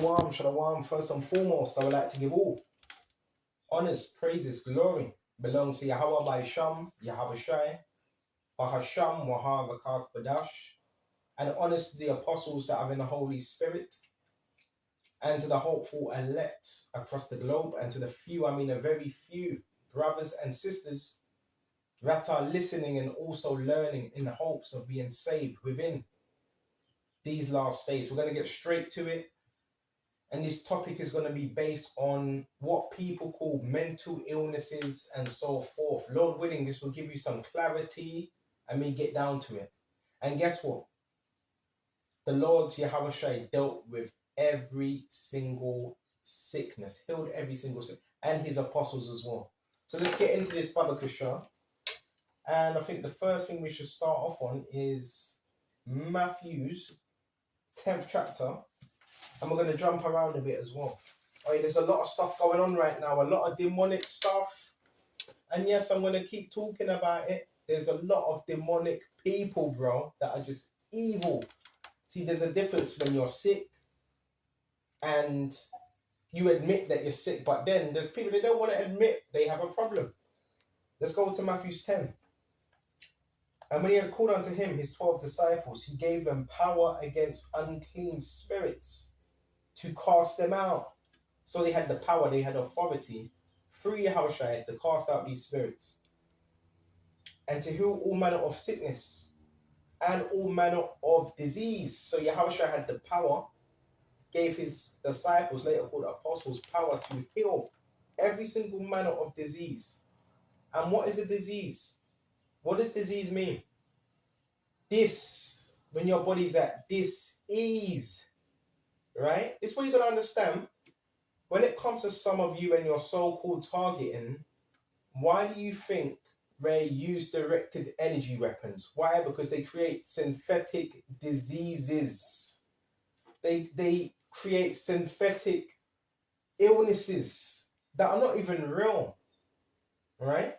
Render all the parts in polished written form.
Shalom, shalom. First and foremost, I would like to give all honors, praises, glory belongs to Yahweh by Sham, Yahweh Shai, Bahasham, Wahab, Akak, Badash, and honors to the apostles that have in the Holy Spirit, and to the hopeful elect across the globe, and to the few, I mean a very few brothers and sisters that are listening and also learning in the hopes of being saved within these last days. We're going to get straight to it. And this topic is going to be based on what people call mental illnesses and so forth. Lord willing, this will give you some clarity and me get down to it. And guess what? The Lord Yahweh Shai dealt with every single sickness, healed every single sickness, and his apostles as well. So let's get into this Baba Kasha. And I think the first thing we should start off on is Matthew's 10th chapter. And we're going to jump around a bit as well. Right, there's a lot of stuff going on right now, a lot of demonic stuff. And yes, I'm going to keep talking about it. There's a lot of demonic people, bro, that are just evil. See, there's a difference when you're sick and you admit that you're sick, but then there's people that don't want to admit they have a problem. Let's go to Matthew 10. And when he had called unto him his 12 disciples, he gave them power against unclean spirits to cast them out. So they had the power, they had authority through Yahushua to cast out these spirits and to heal all manner of sickness and all manner of disease. So Yahushua had the power, gave his disciples, later called apostles, power to heal every single manner of disease. And what is a disease? What does disease mean? This, when your body's at dis-ease, right? It's what you're going to understand. When it comes to some of you and your so-called targeting, why do you think they use directed energy weapons? Why? Because they create synthetic diseases. They create synthetic illnesses that are not even real, right?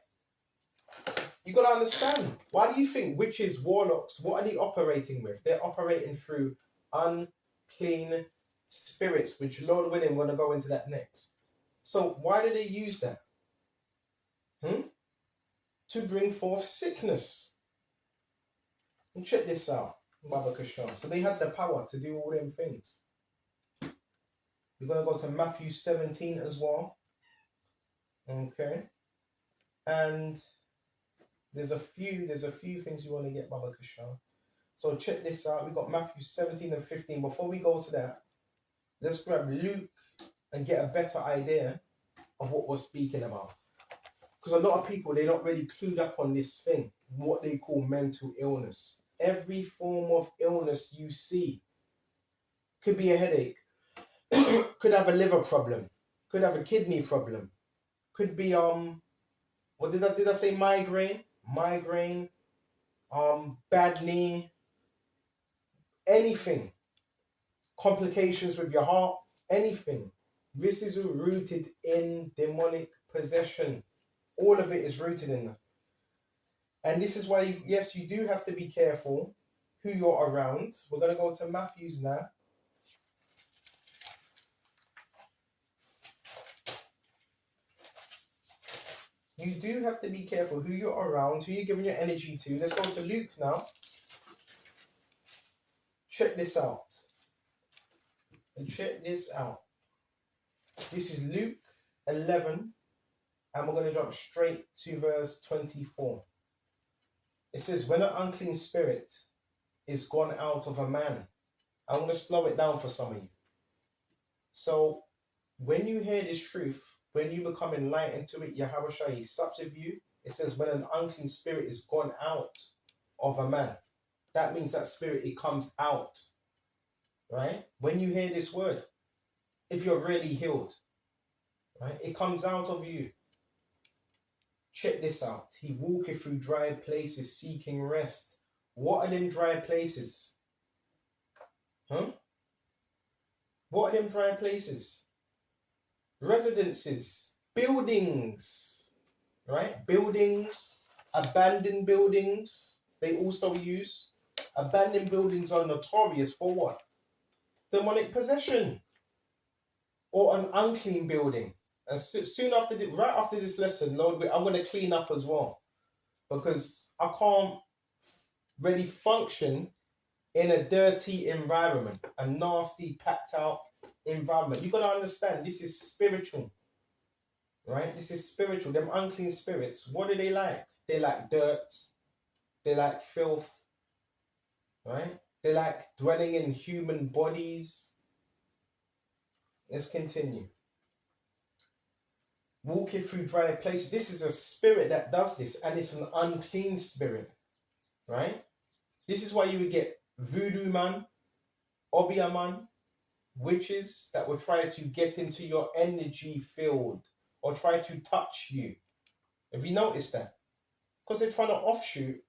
You got to understand. Why do you think witches, warlocks, what are they operating with? They're operating through unclean spirits, which Lord willing, we're going to go into that next. So why do they use that? To bring forth sickness. And check this out, Baba Kashan. So they had the power to do all them things. We're going to go to Matthew 17 as well. Okay. And there's a few things you want to get, Baba Kashan. So check this out. We've got Matthew 17 and 15. Before we go to that, let's grab Luke and get a better idea of what we're speaking about. Because a lot of people, they're not really clued up on this thing, what they call mental illness. Every form of illness you see could be a headache, could have a liver problem, could have a kidney problem, could be what did I say? Migraine, bad knee, anything, complications with your heart, anything. This is rooted in demonic possession. All of it is rooted in that. And this is why, yes, you do have to be careful who you're around. We're going to go to Matthew's now. You do have to be careful who you're around, who you're giving your energy to. Let's go to Luke now. Check this out. And check this out. This is Luke 11. And we're going to jump straight to verse 24. It says, when an unclean spirit is gone out of a man. I'm going to slow it down for some of you. So, when you hear this truth, when you become enlightened to it, Yahweh Shai sups with you. It says, when an unclean spirit is gone out of a man. That means that spirit, it comes out. Right? When you hear this word, if you're really healed, right? It comes out of you. Check this out. He walketh through dry places seeking rest. What are them dry places? What are them dry places? Residences, buildings, right? Buildings, abandoned buildings. They also use abandoned buildings are notorious for what? Demonic possession. or an unclean building. And soon after, right after this lesson, Lord, I'm going to clean up as well, because I can't really function in a dirty environment, a nasty, packed out environment. You got to understand, this is spiritual, right? This is spiritual. Them unclean spirits, what do they like? They like dirt, they like filth, right? They like dwelling in human bodies. Let's continue. Walking through dry places. This is a spirit that does this, and it's an unclean spirit, right? This is why you would get voodoo man, obia man, witches that will try to get into your energy field or try to touch you. Have you noticed that? Because they're trying to offshoot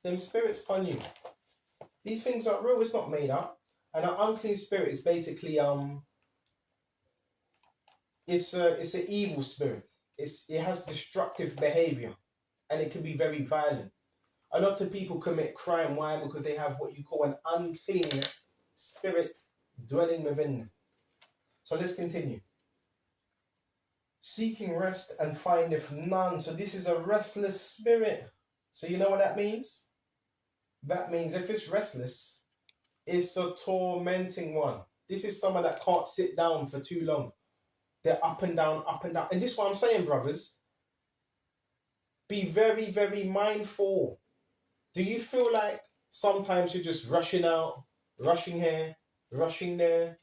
them spirits upon you. These things are real, it's not made up. And an unclean spirit is basically it's an evil spirit. It has destructive behavior, and it can be very violent. A lot of people commit crime. Why? Because they have what you call an unclean spirit dwelling within them. So let's continue. Seeking rest and findeth none. So this is a restless spirit. So you know what that means? That means if it's restless, it's a tormenting one. This is someone that can't sit down for too long. They're up and down, up and down. And this is what I'm saying, brothers. Be very, very mindful. Do you feel like sometimes you're just rushing out, rushing here, rushing there?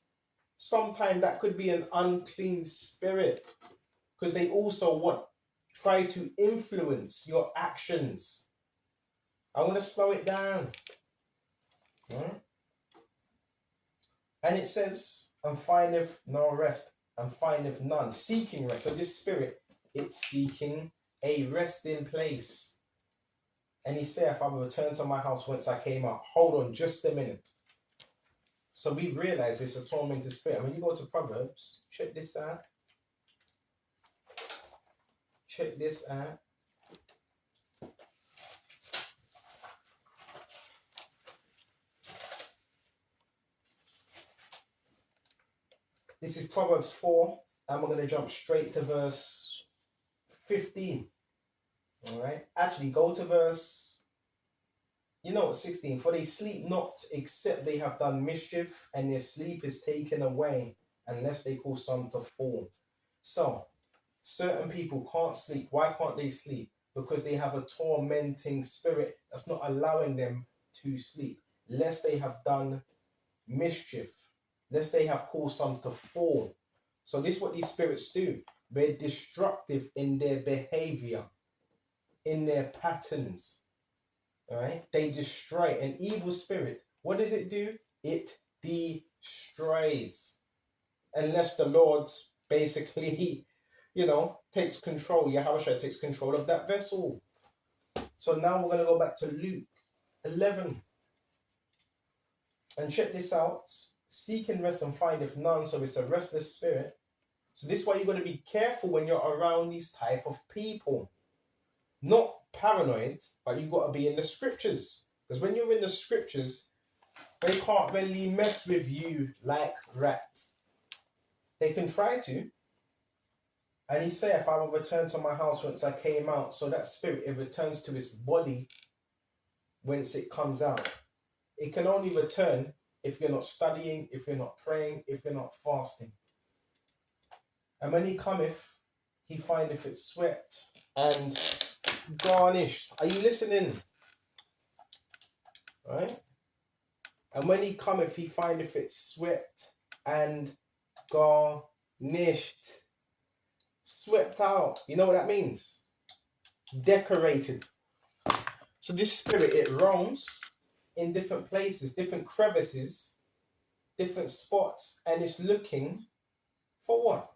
Sometimes that could be an unclean spirit, because they also try to influence your actions. I want to slow it down. Right? And it says, and findeth no rest, and findeth none. Seeking rest. So this spirit, it's seeking a resting place. And he saith, I will return to my house whence I came out. Hold on just a minute. So we realize it's a tormented spirit. When you go to Proverbs, check this out. Check this out. This is Proverbs 4, and we're going to jump straight to verse 15. All right. Actually, go to verse, 16. For they sleep not, except they have done mischief, and their sleep is taken away, unless they cause some to fall. So, certain people can't sleep. Why can't they sleep? Because they have a tormenting spirit that's not allowing them to sleep, lest they have done mischief, lest they have caused some to fall. So this is what these spirits do. They're destructive in their behavior, in their patterns. All right? They destroy. An evil spirit, what does it do? It destroys. Unless the Lord basically, takes control. Yahushua takes control of that vessel. So now we're going to go back to Luke 11. And check this out. Seek and rest and findeth none. So it's a restless spirit. So this is why you're going to be careful when you're around these type of people. Not paranoid, but you've got to be in the scriptures. Because when you're in the scriptures, they can't really mess with you like rats. They can try to. And he saith, I will return to my house whence I came out. So that spirit, it returns to its body whence it comes out. It can only return if you're not studying, if you're not praying, if you're not fasting. And when he cometh, he findeth it swept and garnished. Are you listening? Right? And when he cometh, he findeth it swept and garnished. Swept out. You know what that means? Decorated. So this spirit, it roams in different places, different crevices, different spots, and it's looking for what?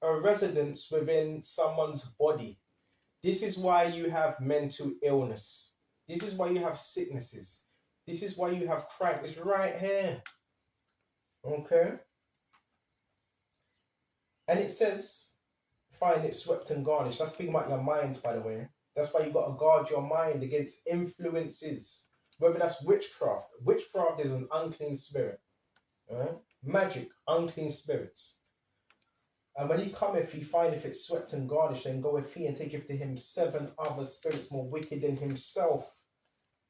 A residence within someone's body. This is why you have mental illness. This is why you have sicknesses. This is why you have crime. It's right here. Okay? And it says, find it swept and garnished. That's speaking about your minds, by the way. That's why you got to guard your mind against influences. Whether that's witchcraft. Witchcraft is an unclean spirit. Right? Magic, unclean spirits. And when he cometh, he findeth it swept and garnished, and goeth he and taketh to him 7 other spirits more wicked than himself.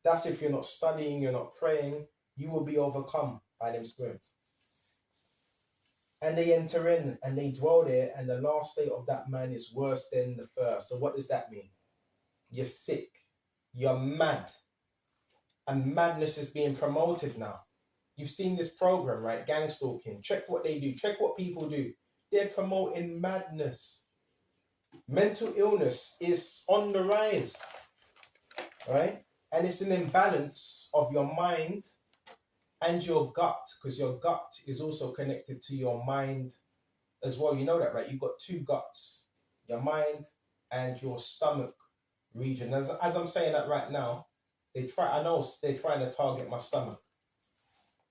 That's if you're not studying, you're not praying, you will be overcome by them spirits. And they enter in and they dwell there, and the last state of that man is worse than the first. So what does that mean? You're sick, you're mad, and madness is being promoted now. You've seen this program, right? Gang stalking. Check what they do. Check what people do. They're promoting madness. Mental illness is on the rise, right? And it's an imbalance of your mind and your gut, because your gut is also connected to your mind as well. You know that, right? You've got 2 guts, your mind and your stomach region. As I'm saying that right now, I know they're trying to target my stomach,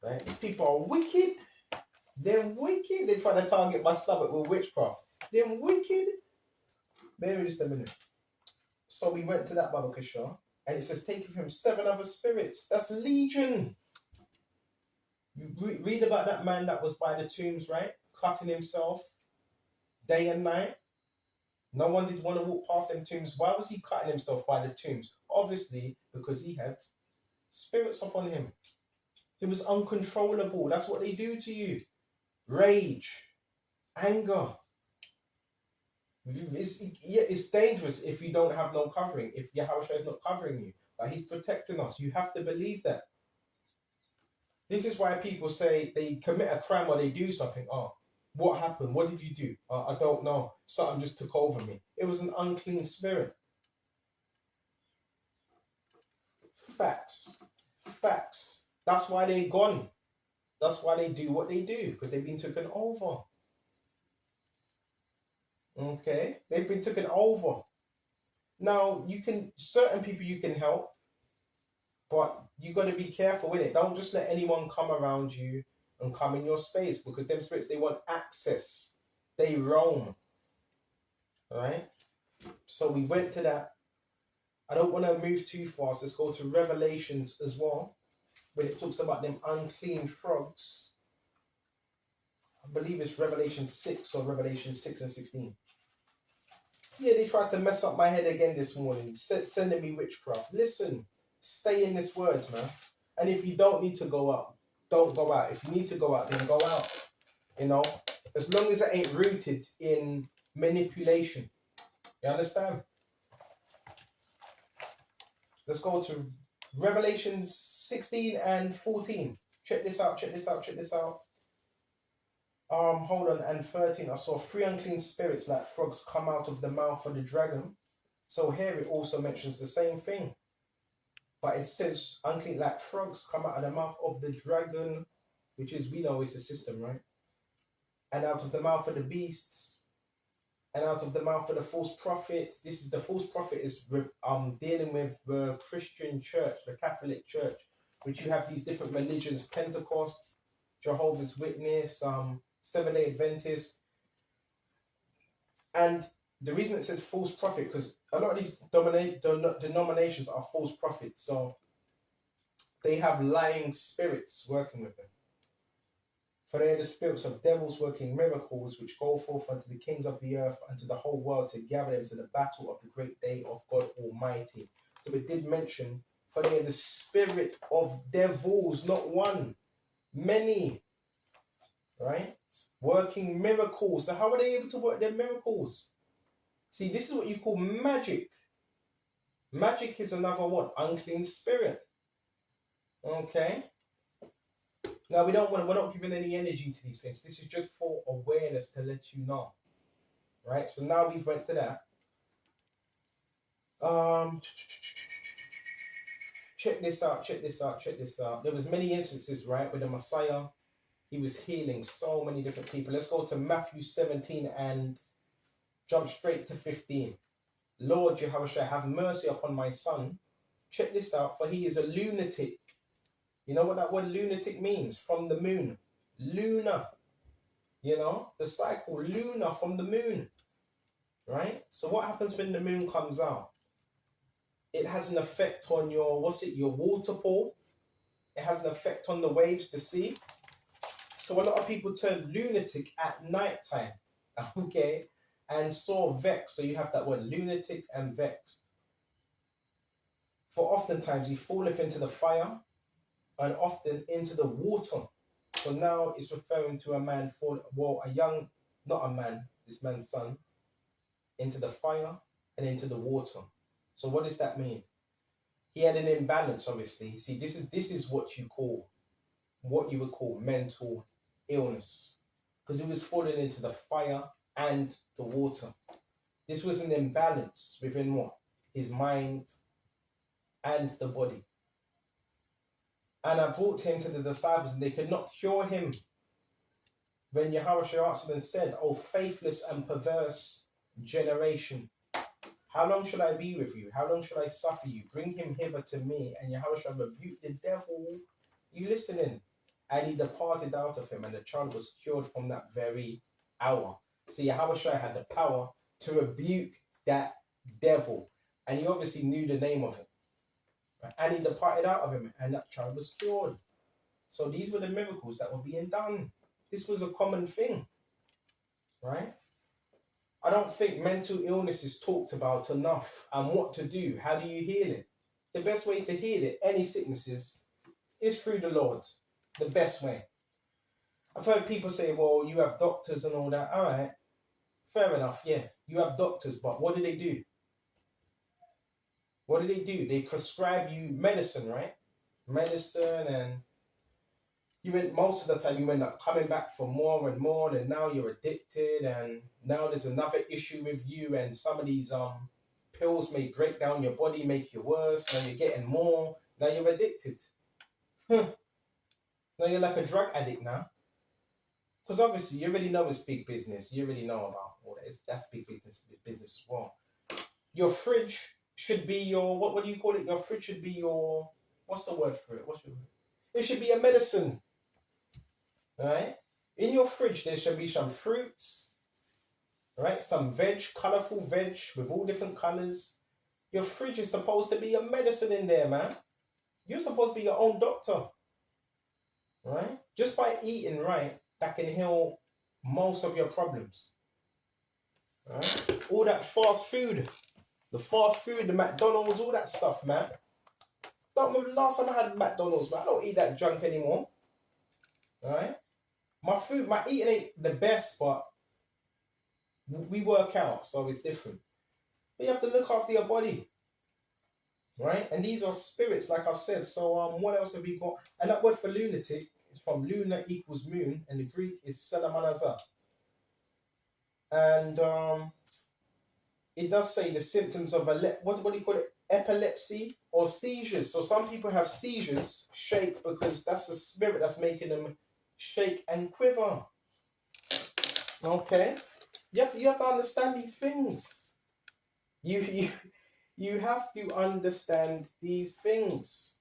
right? These people are wicked. They're wicked. They're trying to target my stomach with witchcraft. They're wicked. Bear with just a minute. So we went to that Baba Kishore, and it says, take of him 7 other spirits. That's legion. You read about that man that was by the tombs, right? Cutting himself day and night. No one did want to walk past them tombs. Why was he cutting himself by the tombs? Obviously, because he had spirits upon him. He was uncontrollable. That's what they do to you. Rage, anger. It's dangerous if you don't have no covering, if Yahweh is not covering you. But he's protecting us. You have to believe that. This is why people say they commit a crime or they do something. Oh, what happened? What did you do? I don't know. Something just took over me. It was an unclean spirit. Facts. Facts. That's why they're gone. That's why they do what they do, because they've been taken over. Okay? They've been taken over. Now, certain people you can help, but you got to be careful with it. Don't just let anyone come around you and come in your space, because them spirits, they want access. They roam. All right? So we went to that. I don't want to move too fast. Let's go to Revelations as well, when it talks about them unclean frogs. I believe it's Revelation 6 or Revelation 6 and 16. Yeah, they tried to mess up my head again this morning, sending me witchcraft. Listen, stay in this words, man. And if you don't need to go out, don't go out. If you need to go out, then go out. You know, as long as it ain't rooted in manipulation. You understand? Let's go to Revelation 16 and 14. Check this out, check this out, check this out. Hold on, and 13. I saw 3 unclean spirits like frogs come out of the mouth of the dragon. So here it also mentions the same thing. But it says unclean like frogs come out of the mouth of the dragon, which is, we know, is the system, right? And out of the mouth of the beasts, and out of the mouth of the false prophet. This is the false prophet is dealing with the Christian church, the Catholic church, which you have these different religions: Pentecost, Jehovah's Witness, Seventh-day Adventist. And the reason it says false prophet, because a lot of these denominations are false prophets, so they have lying spirits working with them. For they are the spirits of devils working miracles, which go forth unto the kings of the earth, and to the whole world, to gather them to the battle of the great day of God Almighty. So it did mention, for they are the spirit of devils, not one, many, right? Working miracles. So how are they able to work their miracles? See, this is what you call magic. Magic is another what? Unclean spirit. Okay? Now, we're not giving any energy to these things. This is just for awareness, to let you know. Right? So now we've went to that. Check this out, check this out, check this out. There was many instances, right, where the Messiah, he was healing so many different people. Let's go to Matthew 17 and jump straight to 15. Lord Jehovah, have mercy upon my son. Check this out, for he is a lunatic. You know what that word lunatic means? From the moon. Lunar. You know, the cycle, lunar, from the moon. Right? So what happens when the moon comes out? It has an effect on your, your water pool. It has an effect on the waves, the sea. So a lot of people turn lunatic at night time, okay, and saw vexed. So you have that word lunatic and vexed. For oftentimes he falleth into the fire and often into the water. So now it's referring to a man a young, not a man, this man's son, into the fire and into the water. So what does that mean? He had an imbalance, obviously. See, this is what you would call mental illness, because he was falling into the fire and the water. This was an imbalance within what? His mind and the body. And I brought him to the disciples, and they could not cure him. When Yahushua answered and said, O faithless and perverse generation, how long shall I be with you? How long shall I suffer you? Bring him hither to me. And Yahushua rebuked the devil. You listening? And he departed out of him, and the child was cured from that very hour. See, Yahushua had the power to rebuke that devil, and he obviously knew the name of it. And he departed out of him, and that child was cured. So these were the miracles that were being done. This was a common thing, right? I don't think mental illness is talked about enough, and what to do. How do you heal it? The best way to heal it, any sicknesses, is through the Lord. The best way. I've heard people say, well, you have doctors and all that. All right, fair enough, yeah. You have doctors, but what do they do? What do? They prescribe you medicine, right? Medicine, and most of the time you end up coming back for more and more, and now you're addicted, and now there's another issue with you, and some of these pills may break down your body, make you worse. Now you're getting more. Now you're addicted. Now you're like a drug addict now. Because obviously you already know it's big business. You already know about all that. That's big business as well. Your fridge should be your, what do you call it? Your fridge should be your, what's the word for it? It should be a medicine. Right? In your fridge, there should be some fruits, right? Some veg, colorful veg with all different colors. Your fridge is supposed to be a medicine in there, man. You're supposed to be your own doctor, right? Just by eating right, that can heal most of your problems, right? All that fast food, the McDonald's, all that stuff, man. Don't remember the last time I had McDonald's, man. I don't eat that junk anymore, right? My eating ain't the best, but we work out, so it's different. But you have to look after your body, right? And these are spirits, like I've said. So what else have we got? And that word for lunatic is from luna equals moon, and the Greek is selamanaza. And it does say the symptoms of what do you call it? Epilepsy or seizures. So some people have seizures, shake, because that's a spirit that's making them shake and quiver. Okay, you have to understand these things. You have to understand these things.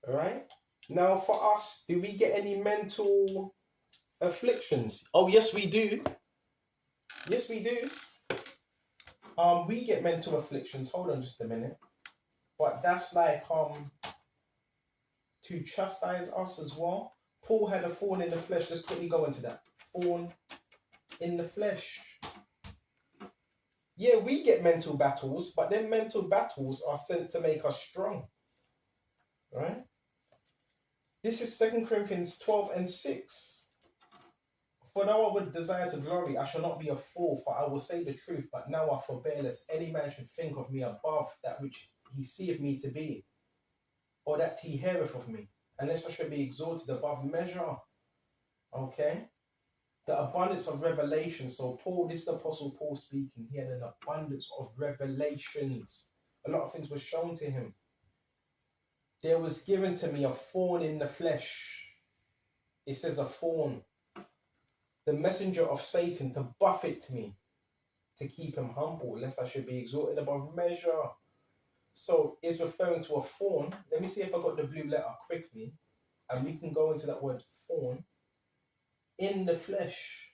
All right. Now, for us, do we get any mental afflictions? Oh, yes, we do. Yes, we do. We get mental afflictions. Hold on just a minute. But that's like to chastise us as well. Paul had a thorn in the flesh. Let's quickly go into that. Thorn in the flesh. Yeah, we get mental battles, but then mental battles are sent to make us strong. Right? This is 2 Corinthians 12:6. For though I would desire to glory, I shall not be a fool, for I will say the truth, but now I forbear lest any man should think of me above that which he seeth me to be, or that he heareth of me, unless I should be exalted above measure. Okay? The abundance of revelation. So Paul, this is the Apostle Paul speaking. He had an abundance of revelations. A lot of things were shown to him. There was given to me a thorn in the flesh. It says a thorn. The messenger of Satan to buffet me, to keep him humble, lest I should be exalted above measure. So it's referring to a thorn. Let me see if I got the blue letter quickly, and we can go into that word thorn in the flesh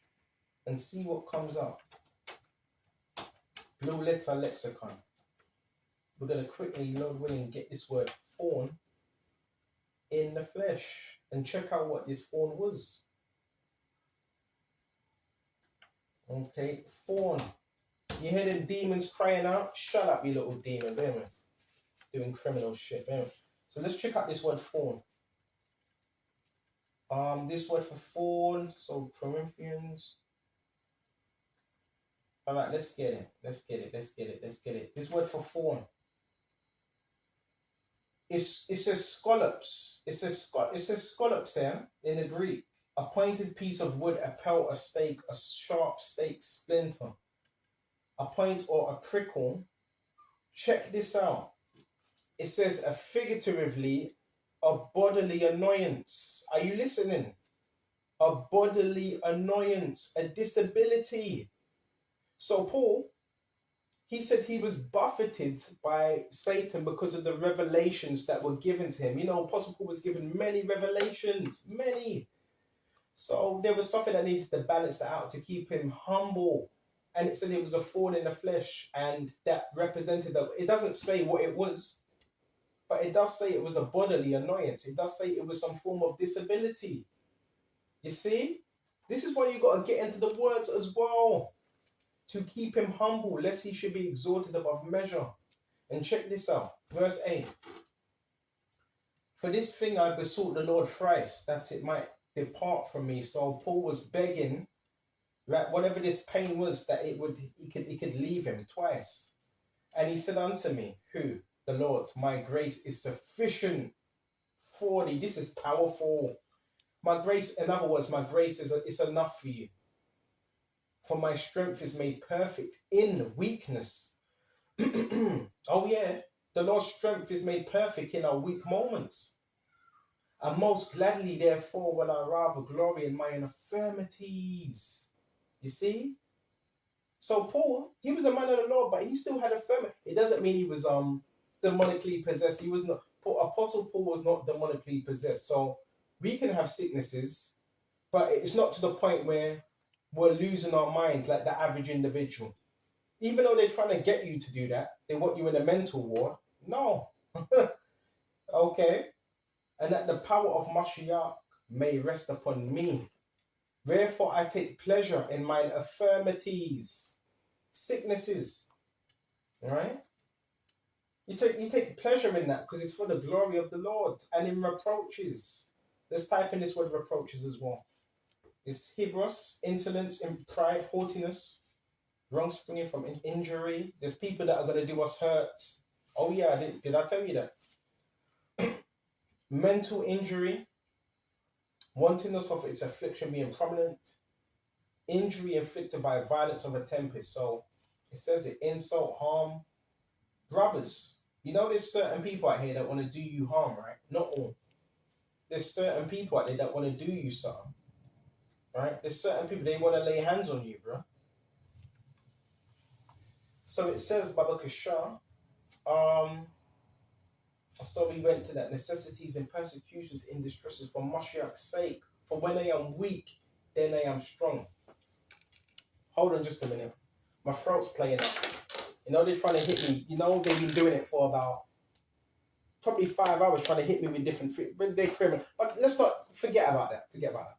and see what comes up. Blue letter lexicon. We're going to quickly load in and get this word thorn in the flesh. And check out what this fawn was. Okay, fawn. You hear them demons crying out? Shut up, you little demon, man. Doing criminal shit, man. So let's check out this word fawn. This word for fawn, so Corinthians. All right, let's get it. Let's get it. This word for fawn. It says scallops. It says scallops here in the Greek. A pointed piece of wood, a pelt, a stake, a sharp stake splinter, a point or a prickle. Check this out. It says figuratively, a bodily annoyance. Are you listening? A bodily annoyance, a disability. So Paul, he said he was buffeted by Satan because of the revelations that were given to him. You know, Apostle Paul was given many revelations, many. So there was something that needed to balance that out to keep him humble. And it said it was a thorn in the flesh, and that represented that. It doesn't say what it was, but it does say it was a bodily annoyance. It does say it was some form of disability. You see? This is why you got to get into the words as well, to keep him humble, lest he should be exalted above measure. And check this out. Verse 8. For this thing I besought the Lord thrice, that it might depart from me. So Paul was begging, right, whatever this pain was, that he could leave him twice. And he said unto me, who? The Lord, my grace is sufficient for thee. This is powerful. My grace, in other words, my grace is enough for you. For my strength is made perfect in weakness. Oh yeah, the Lord's strength is made perfect in our weak moments. And most gladly, therefore, will I rather glory in my infirmities. You see? So Paul, he was a man of the Lord, but he still had infirmity. It doesn't mean he was demonically possessed. He was not. Apostle Paul was not demonically possessed. So we can have sicknesses, but it's not to the point where we're losing our minds like the average individual. Even though they're trying to get you to do that, they want you in a mental ward. No. Okay. And that the power of Mashiach may rest upon me. Therefore I take pleasure in mine infirmities, sicknesses. Right? You take pleasure in that because it's for the glory of the Lord. And in reproaches. Let's type in this word reproaches as well. It's hubris, insolence, pride, haughtiness, wrong springing from an injury. There's people that are going to do us hurt. Oh yeah, did I tell you that? Mental injury, wantonness of its affliction being prominent, injury inflicted by violence of a tempest. So it says it, insult, harm. Brothers, you know there's certain people out here that want to do you harm, right? Not all. There's certain people out there that want to do you something. Right? There's certain people, they want to lay hands on you, bro. So it says, Babakashah, so we went to that necessities and persecutions in distresses for Mashiach's sake. For when I am weak, then I am strong. Hold on just a minute. My throat's playing up. You know, they're trying to hit me. You know, they've been doing it for about probably 5 hours trying to hit me with different things. But they're criminal. But let's not forget about that. Forget about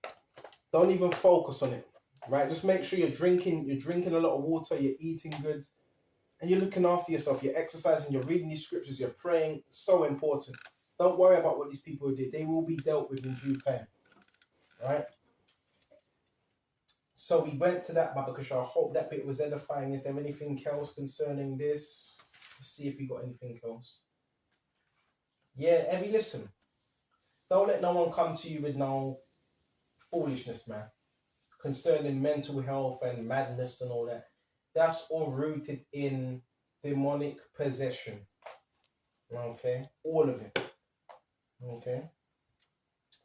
that. Don't even focus on it. Right? Just make sure you're drinking a lot of water, you're eating good. And you're looking after yourself, you're exercising, you're reading these scriptures, you're praying. So important. Don't worry about what these people did. They will be dealt with in due time. Right? So we went to that, because I hope that bit was edifying. Is there anything else concerning this? Let's see if we got anything else. Yeah, Evie, listen. Don't let no one come to you with no foolishness, man. Concerning mental health and madness and all that. That's all rooted in demonic possession. Okay? All of it. Okay?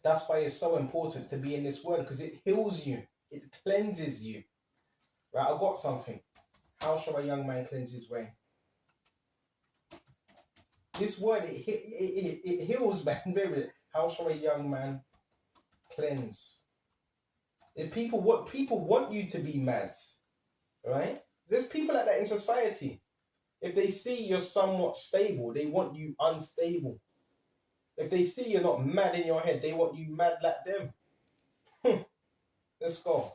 That's why it's so important to be in this word, because it heals you. It cleanses you. Right? I got something. How shall a young man cleanse his way? This word, it heals, man. How shall a young man cleanse? If people want you to be mad, right? There's people like that in society. If they see you're somewhat stable, they want you unstable. If they see you're not mad in your head, they want you mad like them. Let's go.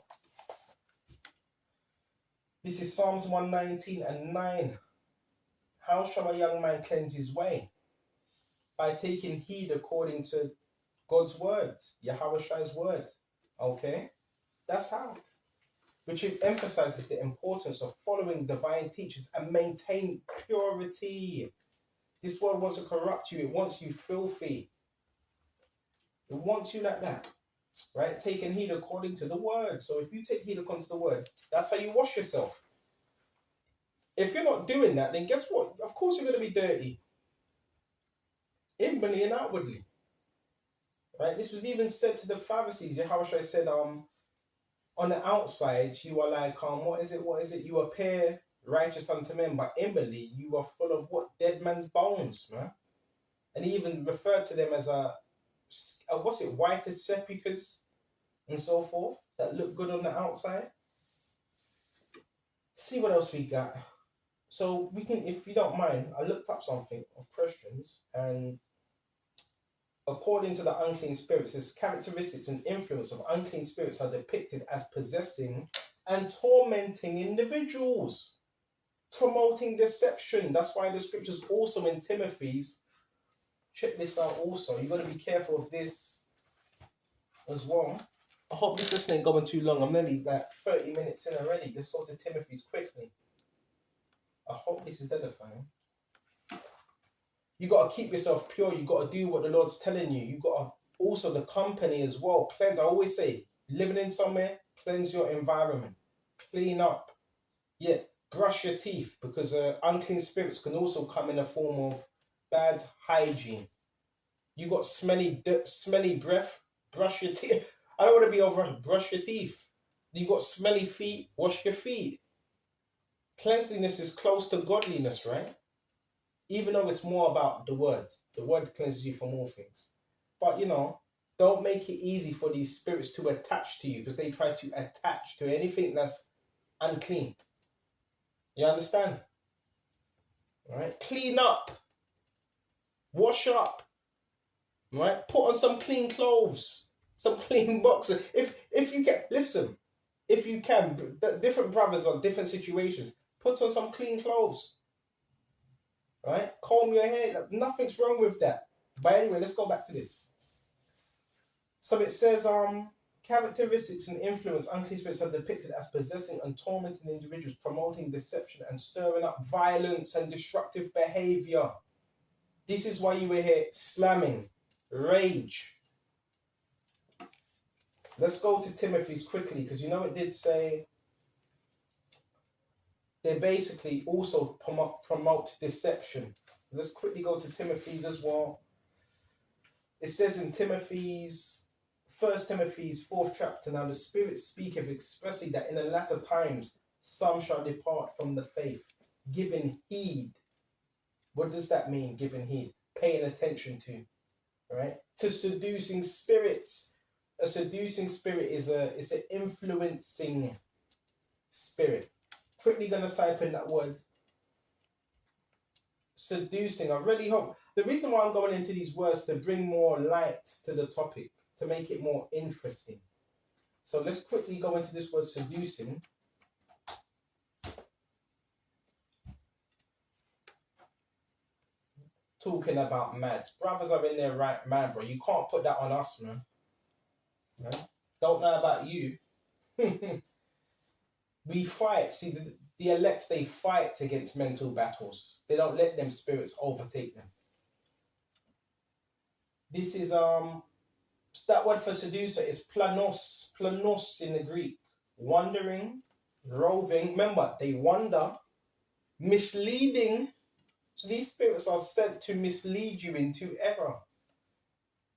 This is Psalms 119 and 9. How shall a young man cleanse his way? By taking heed according to God's words, Yahweh Shai's words. Okay? That's how. Which it emphasizes the importance of following divine teachers and maintain purity. This world wants to corrupt you. It wants you filthy. It wants you like that. Right? Taking heed according to the word. So if you take heed according to the word, that's how you wash yourself. If you're not doing that, then guess what? Of course you're going to be dirty. Inwardly and outwardly. Right? This was even said to the Pharisees. Yahushua said, on the outside, you are like, what is it? You appear righteous unto men, but inwardly, you are full of what? Dead man's bones, man. And he even referred to them as white as sepulchres and so forth, that look good on the outside. See what else we got. So we can, if you don't mind, I looked up something of Christians, and according to the unclean spirits, its characteristics and influence of unclean spirits are depicted as possessing and tormenting individuals, promoting deception. That's why the scriptures also in Timothy's, check this out also. You've got to be careful of this as well. I hope this lesson ain't going too long. I'm nearly like 30 minutes in already. Let's go to Timothy's quickly. I hope this is edifying. You got to keep yourself pure. You got to do what the Lord's telling you. You got to also the company as well. Cleanse. I always say, living in somewhere, cleanse your environment. Clean up. Yeah, brush your teeth, because unclean spirits can also come in a form of bad hygiene. You got smelly breath, brush your teeth. I don't want to be over. Brush your teeth. You got smelly feet, wash your feet. Cleanliness is close to godliness, right? Even though it's more about the words. The word cleanses you from all things. But, don't make it easy for these spirits to attach to you, because they try to attach to anything that's unclean. You understand? All right? Clean up. Wash up. All right? Put on some clean clothes. Some clean boxers. If you can, listen. If you can, different brothers on different situations. Put on some clean clothes. Right? Comb your hair. Nothing's wrong with that. But anyway, let's go back to this. So it says, characteristics and influence unclean spirits are depicted as possessing and tormenting individuals, promoting deception and stirring up violence and destructive behavior. This is why you were here slamming, rage. Let's go to Timothy's quickly, because it did say they basically also promote deception. Let's quickly go to Timothy's as well. It says in Timothy's, 1 Timothy's 4th chapter, now the Spirit speaketh expressly that in the latter times some shall depart from the faith, giving heed. What does that mean, giving heed? Paying attention to, right? To seducing spirits. A seducing spirit is an influencing spirit. Quickly going to type in that word. Seducing. I really hope. The reason why I'm going into these words to bring more light to the topic, to make it more interesting. So let's quickly go into this word seducing. Talking about mads. Brothers are in their right man, bro. You can't put that on us, man. Right? Don't know about you. We fight. See, the elect, they fight against mental battles. They don't let them spirits overtake them. This is that word for seducer is planos in the Greek. Wandering, roving. Remember, they wander, misleading. So these spirits are sent to mislead you into error.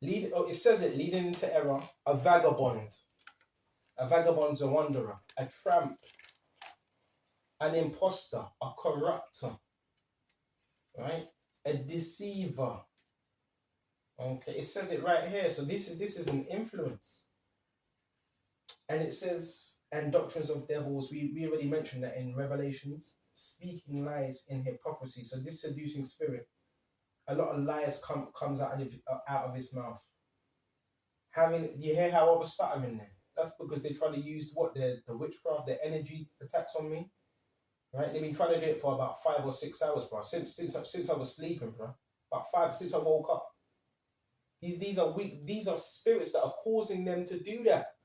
It says it, leading into error. A vagabond. A vagabond's a wanderer. A tramp. An imposter. A corrupter. Right? A deceiver. Okay, it says it right here. So this is an influence. And it says, and doctrines of devils, we already mentioned that in Revelations. speaking lies in hypocrisy. So this seducing spirit, a lot of lies comes out of his mouth. You hear how I was stuttering there? That's because they try to use the witchcraft, the energy attacks on me. Right? They've been trying to do it for about 5 or 6 hours, bro. Since I was sleeping, bro. About 5 since I woke up. These are weak. These are spirits that are causing them to do that.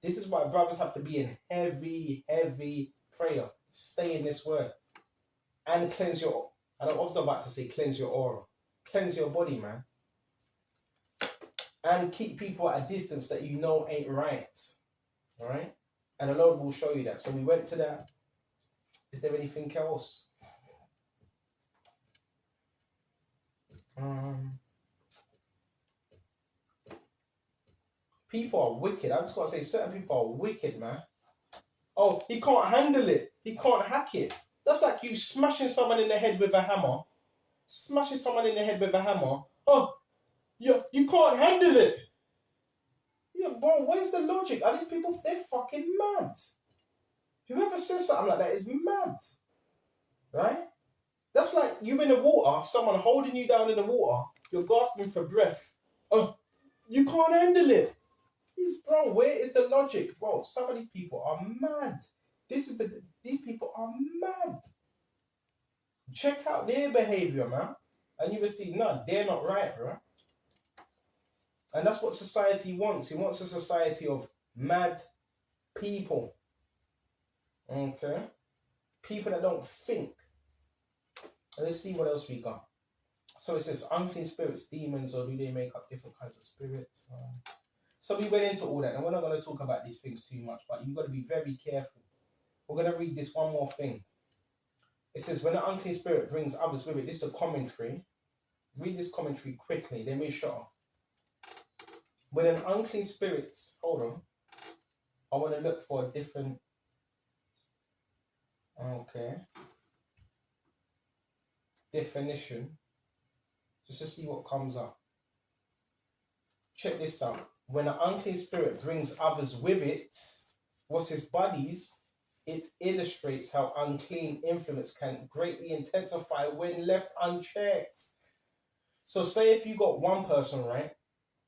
This is why brothers have to be in heavy, heavy prayer. Stay in this word. And cleanse your... I was about to say cleanse your aura. Cleanse your body, man. And keep people at a distance that you know ain't right. Alright? And the Lord will show you that. So we went to that. Is there anything else? People are wicked. I just got to say, certain people are wicked, man. Oh, he can't handle it. He can't hack it. That's like you smashing someone in the head with a hammer. Smashing someone in the head with a hammer. Oh, you can't handle it. Yeah, bro, where's the logic? Are these people, they're fucking mad. Whoever says something like that is mad. Right? That's like you in the water, someone holding you down in the water, you're gasping for breath. Oh, you can't handle it. Bro, where is the logic? Bro, some of these people are mad. These people are mad. Check out their behavior, man. And you will see, no, they're not right, bro. And that's what society wants. It wants a society of mad people. Okay? People that don't think. And let's see what else we got. So it says unclean spirits, demons, or do they make up different kinds of spirits? So we went into all that, and we're not going to talk about these things too much, but you've got to be very careful. We're going to read this one more thing. It says, when an unclean spirit brings others with it, this is a commentary. Read this commentary quickly, then we shut off. When an unclean spirit, hold on, I want to look for a different, definition, just to see what comes up. Check this out. When an unclean spirit brings others with it, what's his buddies, it illustrates how unclean influence can greatly intensify when left unchecked. So say if you got one person, right,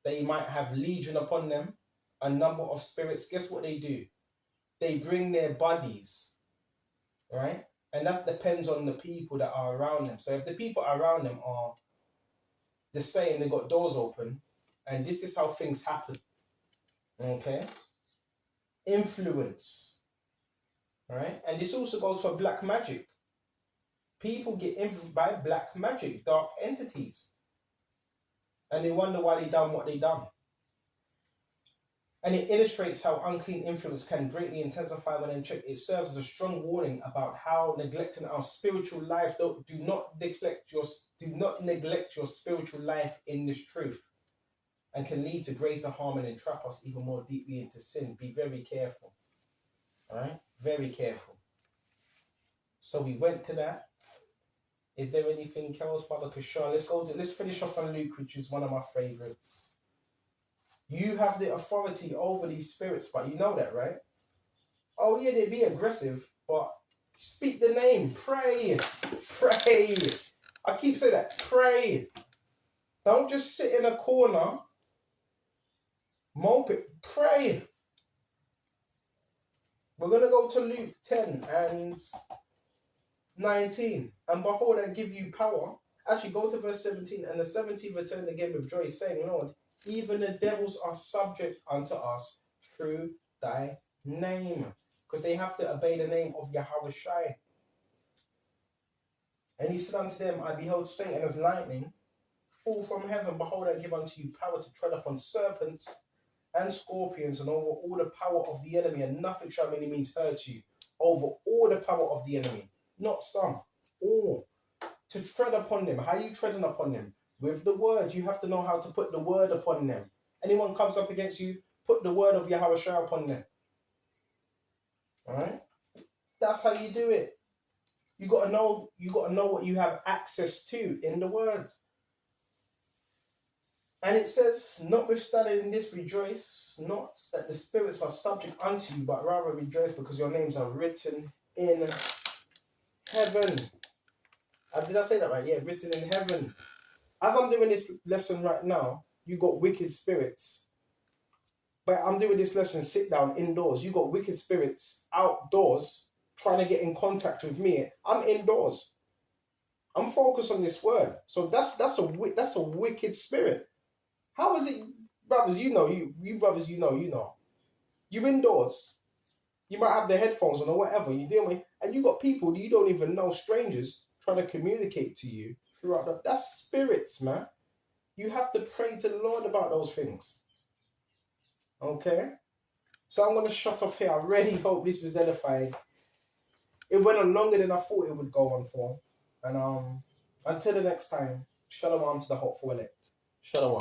they might have legion upon them, a number of spirits, guess what they do? They bring their buddies, right? And that depends on the people that are around them. So if the people around them are the same, they got doors open, and this is how things happen. Okay? Influence. Right? And this also goes for black magic. People get influenced by black magic, dark entities. And they wonder why they done what they done. And it illustrates how unclean influence can greatly intensify when unchecked. It serves as a strong warning about how neglecting our spiritual life. Do not neglect your spiritual life in this truth, and can lead to greater harm and entrap us even more deeply into sin. Be very careful. All right, very careful. So we went to that. Is there anything else, Brother Kashan? Let's finish off on Luke, which is one of my favorites. You have the authority over these spirits, but you know that, right? Oh yeah, they be aggressive, but speak the name. Pray. Pray. I keep saying that. Pray. Don't just sit in a corner. Mope it. Pray. We're going to go to Luke 10 and 19. And behold, I give you power. Actually, go to verse 17. And the 17th returned again with joy, saying, Lord, even the devils are subject unto us through thy name. Because they have to obey the name of Yahweh Shai. And he said unto them, I beheld Satan as lightning fall from heaven. Behold, I give unto you power to tread upon serpents and scorpions, and over all the power of the enemy, and nothing shall by any means hurt you. Over all the power of the enemy, not some, all. To tread upon them. How are you treading upon them? With the word. You have to know how to put the word upon them. Anyone comes up against you, put the word of Yahweh Shai upon them. Alright? That's how you do it. You gotta know what you have access to in the word. And it says, notwithstanding this, rejoice not that the spirits are subject unto you, but rather rejoice because your names are written in heaven. Did I say that right? Yeah, written in heaven. As I'm doing this lesson right now, you got wicked spirits. But I'm doing this lesson, sit down indoors. You got wicked spirits outdoors trying to get in contact with me. I'm indoors. I'm focused on this word. So that's a wicked spirit. How is it, brothers? You brothers, you know. You indoors. You might have the headphones on or whatever you're doing, and you got people you don't even know, strangers, trying to communicate to you throughout that's spirits, man. You have to pray to the Lord about those things. Okay? So I'm gonna shut off here. I really hope this was edifying. It went on longer than I thought it would go on for. And until the next time, shalom to the hopeful elect. Shalom.